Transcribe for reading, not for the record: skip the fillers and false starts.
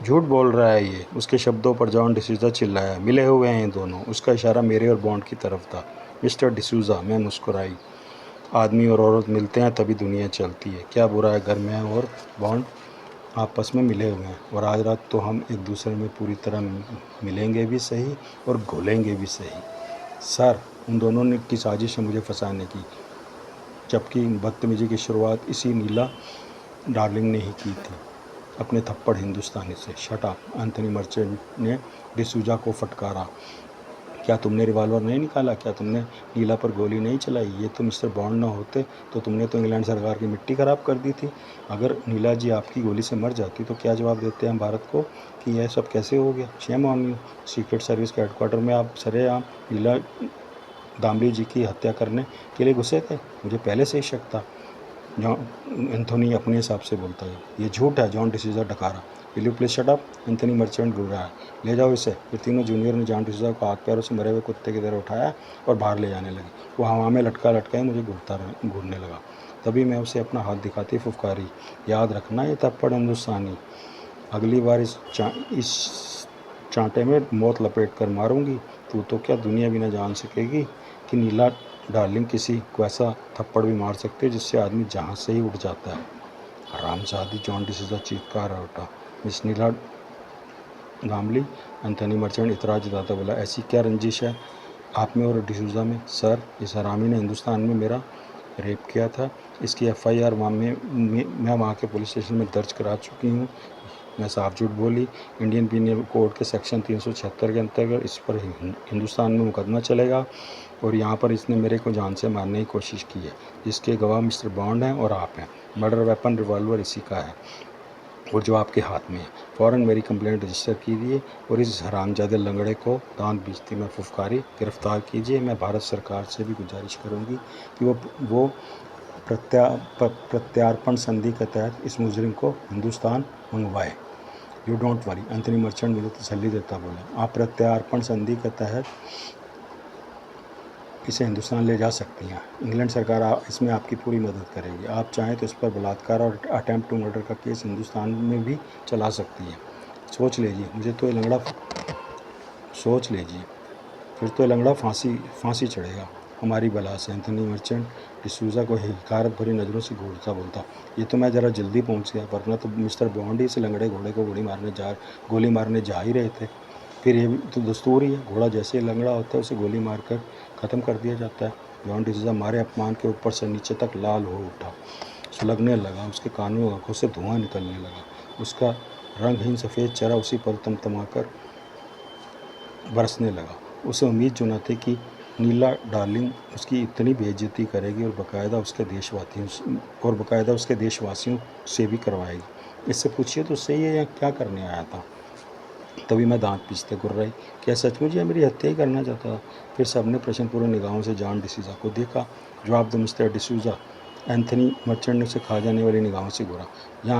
झूठ बोल रहा है ये, उसके शब्दों पर जॉन डिसूज़ा चिल्लाया। मिले हुए हैं दोनों। उसका इशारा मेरे और बॉन्ड की तरफ था। मिस्टर डिसूज़ा, मैं मुस्कुराई। आदमी और औरत मिलते हैं तभी दुनिया चलती है। क्या बुरा है घर में और बॉन्ड आपस में मिले हुए हैं, और आज रात तो हम एक दूसरे में पूरी तरह मिलेंगे भी सही और घुलेंगे भी सही। सर, उन दोनों ने की साजिश है मुझे फंसाने की, जबकि बदतमीजी की शुरुआत इसी नीला डार्लिंग ने ही की थी, अपने थप्पड़ हिंदुस्तानी से। शट अप, एंथनी मर्चेंट ने डिसूजा को फटकारा। क्या तुमने रिवॉल्वर नहीं निकाला? क्या तुमने नीला पर गोली नहीं चलाई? ये तो मिस्टर बॉन्ड ना होते तो तुमने तो इंग्लैंड सरकार की मिट्टी ख़राब कर दी थी। अगर नीला जी आपकी गोली से मर जाती तो क्या जवाब देते हम भारत को कि यह सब कैसे हो गया? Shame on you. Secret service के हेडक्वार्टर में आप सरेआम नीला दामली जी की हत्या करने के लिए घुसे थे। मुझे पहले से ही शक था। जॉन एंथोनी अपने हिसाब से बोलता है। ये झूठ है, जॉन डिसूज़ा डकारा। Will you please shut up? Anthony Merchant गुर्राया। ले जाओ इसे। फिर तीनों जूनियर ने जॉन डिसूज़ा को हाथ पैरों से मरे हुए कुत्ते की तरह उठाया और बाहर ले जाने लगे। वो हवा में लटका लटका ही मुझे घूरने लगा। तभी मैं उसे अपना हाथ दिखाती फुफकारी, याद रखना ये थप्पड़ हिंदुस्तानी। अगली बार इस चांटे में मौत लपेट कर मारूंगी। तू तो क्या दुनिया भी न जान सकेगी कि नीला डार्लिंग किसी को ऐसा थप्पड़ भी मार सकती है जिससे आदमी जहां से ही उठ जाता है। हरामजादी, जॉन डिसूज़ा चीखकर उठा। मिस नीला गामली, एंथनी मर्चेंट इतराज जताता बोला, ऐसी क्या रंजिश है आप में और डिसूज़ा में? सर, इस हरामी ने हिंदुस्तान में मेरा रेप किया था। इसकी एफआईआर मैं वहाँ के पुलिस स्टेशन में दर्ज करा चुकी हूँ। मैं साफ झूठ बोली। इंडियन पीनल कोड के सेक्शन 376 के अंतर्गत इस पर हिंदुस्तान में मुकदमा चलेगा, और यहाँ पर इसने मेरे को जान से मारने की कोशिश की है, जिसके गवाह मिस्टर बॉन्ड हैं और आप हैं। मर्डर वेपन रिवॉल्वर इसी का है, और जो आपके हाथ में है। फ़ौरन मेरी कंप्लेंट रजिस्टर कीजिए और इस हरामजादे लंगड़े को दांत बीचती में फुफकारी गिरफ्तार कीजिए। मैं भारत सरकार से भी गुजारिश करूंगी कि वो प्रत्यार्पण संधि के तहत इस मुजरिम को हिंदुस्तान मंगवाए। You don't worry, Anthony merchant मुझे तसल्ली देता बोला। आप प्रत्यार्पण संधि के तहत इसे हिंदुस्तान ले जा सकती हैं। इंग्लैंड सरकार इसमें आपकी पूरी मदद करेगी। आप चाहें तो इस पर बलात्कार और अटेम्प्ट टू मर्डर का केस हिंदुस्तान में भी चला सकती हैं। सोच लीजिए, सोच लीजिए, फिर तो लंगड़ा फांसी चढ़ेगा हमारी बला से। एंथनी मर्चेंट डिसूज़ा को हिकारत भरी नज़रों से घूरता बोलता, ये तो मैं ज़रा जल्दी पहुंच गया, वरना तो मिस्टर बॉन्ड ही इस लंगड़े घोड़े को गोली मारने जा ही रहे थे। फिर ये भी तो दस्तूर ही है, घोड़ा जैसे ही लंगड़ा होता है उसे गोली मारकर ख़त्म कर दिया जाता है। जॉन डिसूज़ा मारे अपमान के ऊपर से नीचे तक लाल हो उठा, सुलगने लगा। उसके कानों और आंखों से धुआं निकलने लगा। उसका रंगहीन सफ़ेद चेहरा उसी पर तमतमाकर बरसने लगा। उसे उम्मीद जो न थी कि नीला डार्लिंग उसकी इतनी बेइज्जती करेगी, और बाकायदा उसके देशवासियों से भी करवाएगी। इससे पूछिए तो सही है, यहाँ क्या करने आया था? तभी मैं दांत पीसते गुर्राई, क्या सचमुच यह मेरी हत्या ही करना चाहता था? फिर सबने प्रश्नपूर्ण निगाहों से जॉन डिसूज़ा को देखा। जवाब दो मिस्टर डिसूज़ा। एंथनी मर्चेंट ने उसे खा जाने वाली निगाहों से घूरा। यहाँ